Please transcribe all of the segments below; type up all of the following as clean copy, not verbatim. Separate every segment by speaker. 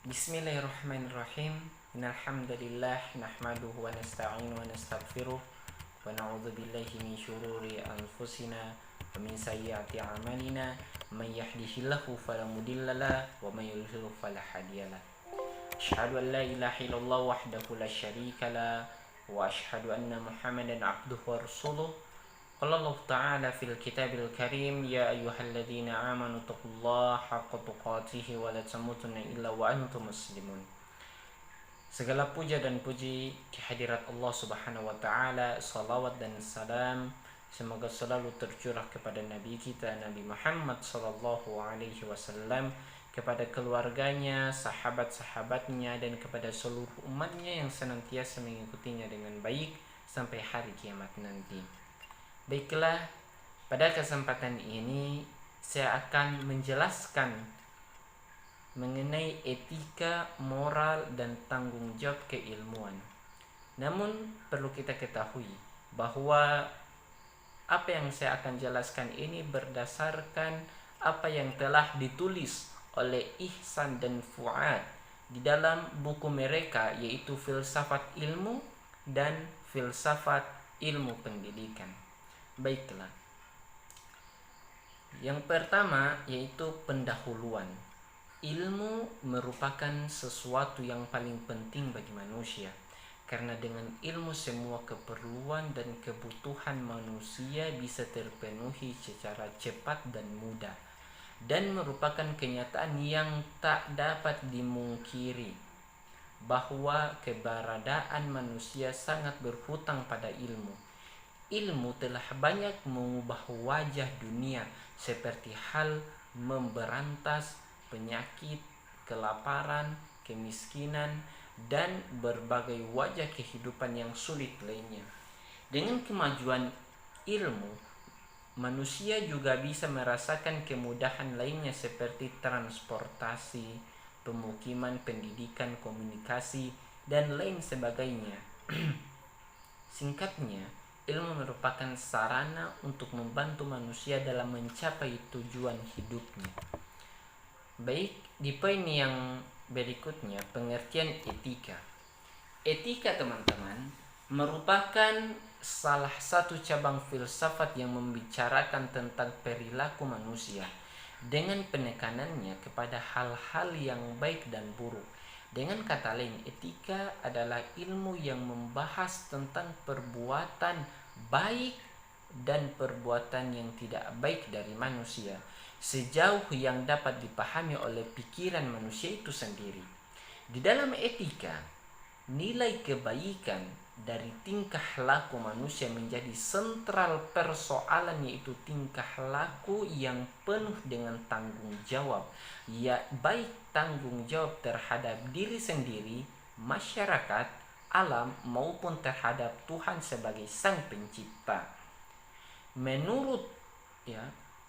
Speaker 1: Bismillahirrahmanirrahim. Innal hamdalillah nahmaduhu wa nasta'inu wa nastaghfiruh wa na'udzu billahi min syururi anfusina wa min sayyiati a'malina. May yahdihillahu fala mudhillalah wa may yudhlil fala hadiyalah. Asyhadu an la ilaha illallah wahdahu la syarika la wa asyhadu anna Muhammadan abduhu wa rasuluh. Qala Allah Ta'ala fil kitabil karim ya ayyuhalladzina amanu taqullaha haqqa tuqatih wa la tamutunna illa wa antum muslimun. Segala puja dan puji kehadirat Allah Subhanahu wa taala, salawat dan salam semoga selalu tercurah kepada nabi kita Nabi Muhammad sallallahu alaihi wasallam, kepada keluarganya, sahabat-sahabatnya dan kepada seluruh umatnya yang senantiasa mengikutinya dengan baik sampai hari kiamat nanti. Baiklah, pada kesempatan ini saya akan menjelaskan mengenai etika, moral, dan tanggung jawab keilmuan. Namun perlu kita ketahui bahwa apa yang saya akan jelaskan ini berdasarkan apa yang telah ditulis oleh Ihsan dan Fuad di dalam buku mereka, yaitu Filsafat Ilmu dan Filsafat Ilmu Pendidikan. Baiklah, yang pertama yaitu pendahuluan. Ilmu merupakan sesuatu yang paling penting bagi manusia, karena dengan ilmu semua keperluan dan kebutuhan manusia bisa terpenuhi secara cepat dan mudah, dan merupakan kenyataan yang tak dapat dimungkiri bahwa keberadaan manusia sangat berhutang pada ilmu. Ilmu telah banyak mengubah wajah dunia, seperti hal memberantas penyakit, kelaparan, kemiskinan, dan berbagai wajah kehidupan yang sulit lainnya. Dengan kemajuan ilmu, manusia juga bisa merasakan kemudahan lainnya seperti transportasi, pemukiman, pendidikan, komunikasi, dan lain sebagainya. Singkatnya, ilmu merupakan sarana untuk membantu manusia dalam mencapai tujuan hidupnya. Baik, di poin yang berikutnya, pengertian etika. Etika, teman-teman, merupakan salah satu cabang filsafat yang membicarakan tentang perilaku manusia dengan penekanannya kepada hal-hal yang baik dan buruk. Dengan kata lain, etika adalah ilmu yang membahas tentang perbuatan baik dan perbuatan yang tidak baik dari manusia, sejauh yang dapat dipahami oleh pikiran manusia itu sendiri. Di dalam etika, nilai kebaikan dari tingkah laku manusia menjadi sentral persoalan, yaitu tingkah laku yang penuh dengan tanggung jawab, ya baik tanggung jawab terhadap diri sendiri, masyarakat, alam, maupun terhadap Tuhan sebagai Sang Pencipta. Menurut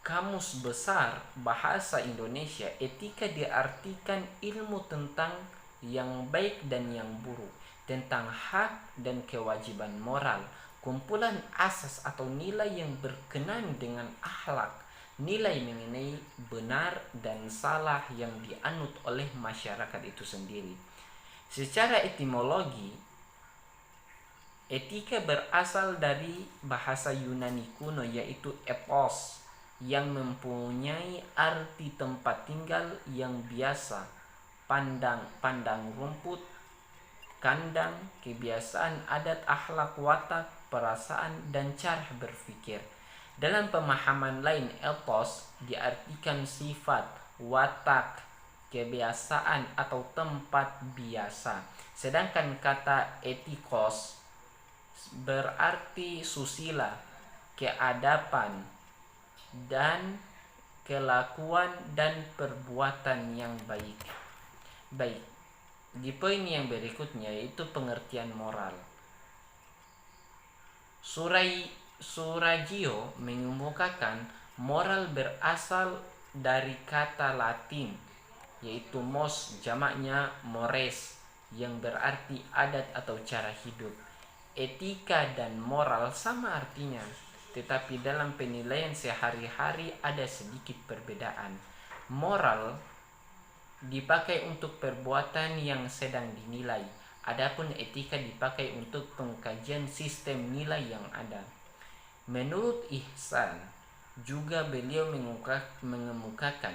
Speaker 1: Kamus Besar Bahasa Indonesia, etika diartikan ilmu tentang yang baik dan yang buruk, tentang hak dan kewajiban moral, kumpulan asas atau nilai yang berkenaan dengan akhlak, nilai mengenai benar dan salah yang dianut oleh masyarakat itu sendiri. Secara etimologi, etika berasal dari bahasa Yunani kuno, yaitu ethos, yang mempunyai arti tempat tinggal yang biasa, pandang rumput, kandang, kebiasaan adat, akhlak, watak, perasaan, dan cara berpikir. Dalam pemahaman lain, ethos diartikan sifat, watak, kebiasaan, atau tempat biasa. Sedangkan kata etikos berarti susila, keadaban, dan kelakuan dan perbuatan yang baik. Baik, di poin yang berikutnya yaitu pengertian moral. Suragio mengemukakan moral berasal dari kata Latin, yaitu mos, jamaknya mores, yang berarti adat atau cara hidup. Etika dan moral sama artinya, tetapi dalam penilaian sehari-hari ada sedikit perbedaan. Moral dipakai untuk perbuatan yang sedang dinilai. Adapun etika dipakai untuk pengkajian sistem nilai yang ada. Menurut Ihsan, juga beliau mengemukakan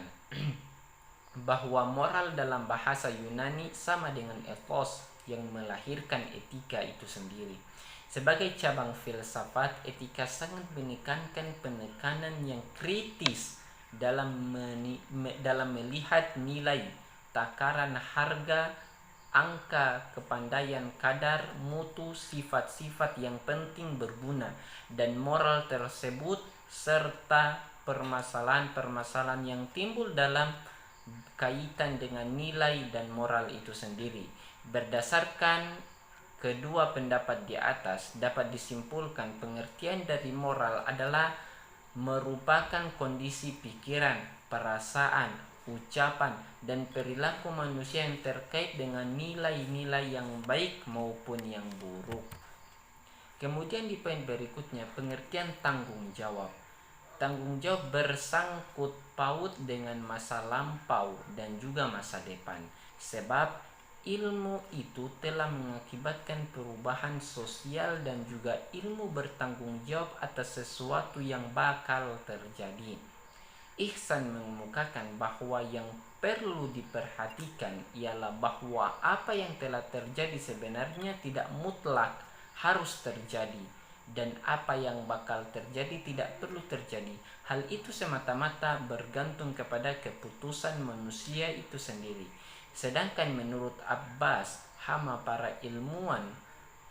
Speaker 1: bahwa moral dalam bahasa Yunani sama dengan ethos yang melahirkan etika itu sendiri. Sebagai cabang filsafat, etika sangat menekankan penekanan yang kritis dalam melihat nilai, takaran harga, angka, kepandaian, kadar, mutu, sifat-sifat yang penting berguna, dan moral tersebut serta permasalahan-permasalahan yang timbul dalam kaitan dengan nilai dan moral itu sendiri. Berdasarkan kedua pendapat di atas, dapat disimpulkan pengertian dari moral adalah merupakan kondisi pikiran, perasaan, ucapan, dan perilaku manusia yang terkait dengan nilai-nilai yang baik maupun yang buruk. Kemudian di poin berikutnya, pengertian tanggung jawab. Tanggung jawab bersangkut paut dengan masa lampau dan juga masa depan, sebab ilmu itu telah mengakibatkan perubahan sosial dan juga ilmu bertanggung jawab atas sesuatu yang bakal terjadi. Ihsan mengemukakan bahwa yang perlu diperhatikan ialah bahwa apa yang telah terjadi sebenarnya tidak mutlak harus terjadi, dan apa yang bakal terjadi tidak perlu terjadi. Hal itu semata-mata bergantung kepada keputusan manusia itu sendiri. Sedangkan menurut Abbas, hama para ilmuwan,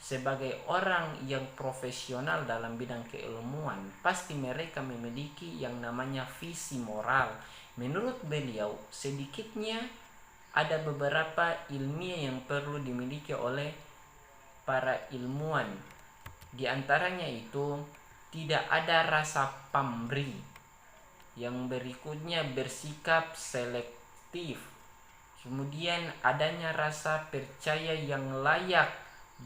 Speaker 1: sebagai orang yang profesional dalam bidang keilmuan, pasti mereka memiliki yang namanya visi moral. Menurut beliau, sedikitnya ada beberapa ilmiah yang perlu dimiliki oleh para ilmuwan. Di antaranya itu, tidak ada rasa pamrih. Yang berikutnya, bersikap selektif. Kemudian adanya rasa percaya yang layak,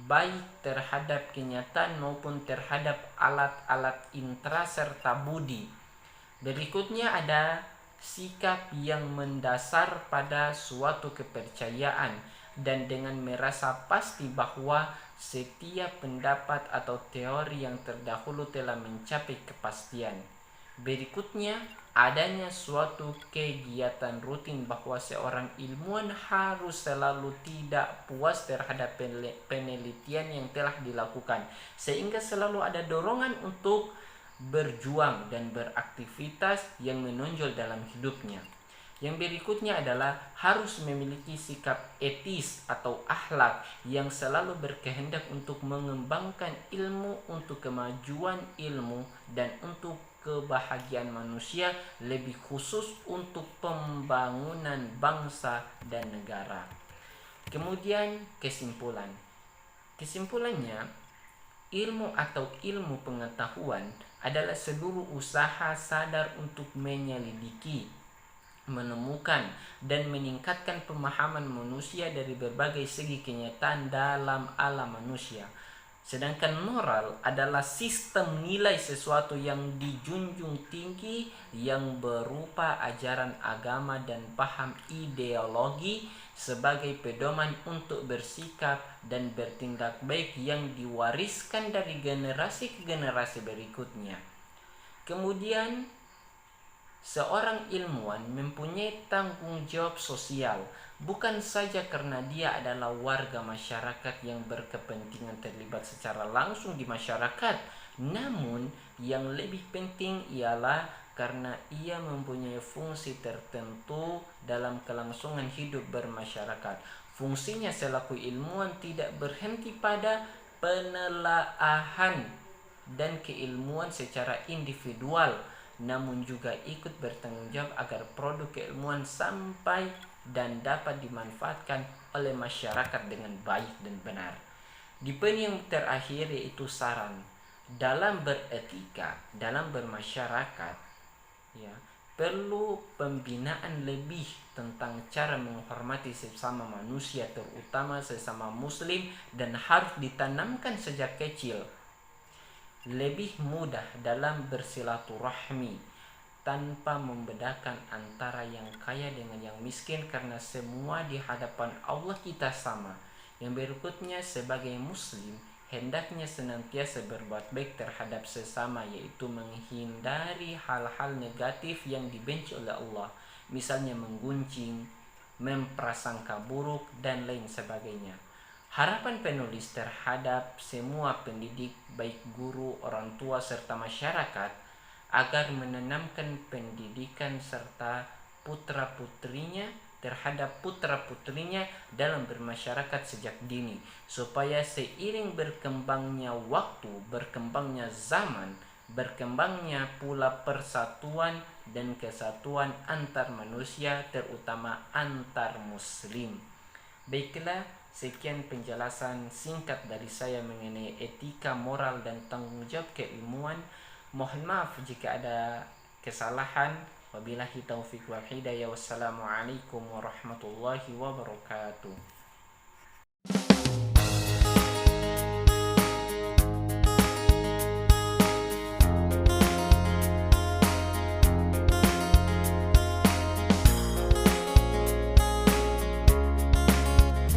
Speaker 1: baik terhadap kenyataan maupun terhadap alat-alat indera serta budi. Berikutnya ada sikap yang mendasar pada suatu kepercayaan, dan dengan merasa pasti bahwa setiap pendapat atau teori yang terdahulu telah mencapai kepastian. Berikutnya, adanya suatu kegiatan rutin bahwa seorang ilmuwan harus selalu tidak puas terhadap penelitian yang telah dilakukan, sehingga selalu ada dorongan untuk berjuang dan beraktivitas yang menonjol dalam hidupnya. Yang berikutnya adalah harus memiliki sikap etis atau akhlak yang selalu berkehendak untuk mengembangkan ilmu untuk kemajuan ilmu dan untuk kebahagiaan manusia, lebih khusus untuk pembangunan bangsa dan negara. Kemudian kesimpulan. Kesimpulannya, ilmu atau ilmu pengetahuan adalah seluruh usaha sadar untuk menyelidiki, menemukan, dan meningkatkan pemahaman manusia dari berbagai segi kenyataan dalam alam manusia. Sedangkan moral adalah sistem nilai sesuatu yang dijunjung tinggi, yang berupa ajaran agama dan paham ideologi sebagai pedoman untuk bersikap dan bertindak baik yang diwariskan dari generasi ke generasi berikutnya. Kemudian, seorang ilmuwan mempunyai tanggung jawab sosial, bukan saja karena dia adalah warga masyarakat yang berkepentingan terlibat secara langsung di masyarakat, namun yang lebih penting ialah karena ia mempunyai fungsi tertentu dalam kelangsungan hidup bermasyarakat. Fungsinya selaku ilmuwan tidak berhenti pada penelaahan dan keilmuan secara individual, namun juga ikut bertanggung jawab agar produk keilmuan sampai dan dapat dimanfaatkan oleh masyarakat dengan baik dan benar. Di poin yang terakhir yaitu saran dalam beretika, dalam bermasyarakat, ya, perlu pembinaan lebih tentang cara menghormati sesama manusia, terutama sesama muslim, dan harus ditanamkan sejak kecil. Lebih mudah dalam bersilaturahmi, tanpa membedakan antara yang kaya dengan yang miskin, karena semua di hadapan Allah kita sama. Yang berikutnya, sebagai muslim hendaknya senantiasa berbuat baik terhadap sesama, yaitu menghindari hal-hal negatif yang dibenci oleh Allah, misalnya menggunjing, memprasangka buruk, dan lain sebagainya. Harapan penulis terhadap semua pendidik, baik guru, orang tua, serta masyarakat, agar menanamkan pendidikan serta terhadap putra-putrinya dalam bermasyarakat sejak dini, supaya seiring berkembangnya waktu, berkembangnya zaman, berkembangnya pula persatuan dan kesatuan antar manusia, terutama antar muslim. Baiklah, sekian penjelasan singkat dari saya mengenai etika, moral, dan tanggung jawab keilmuan. Mohon maaf jika ada kesalahan. Wabillahi taufiq wal hidayah. Wassalamualaikum warahmatullahi wabarakatuh.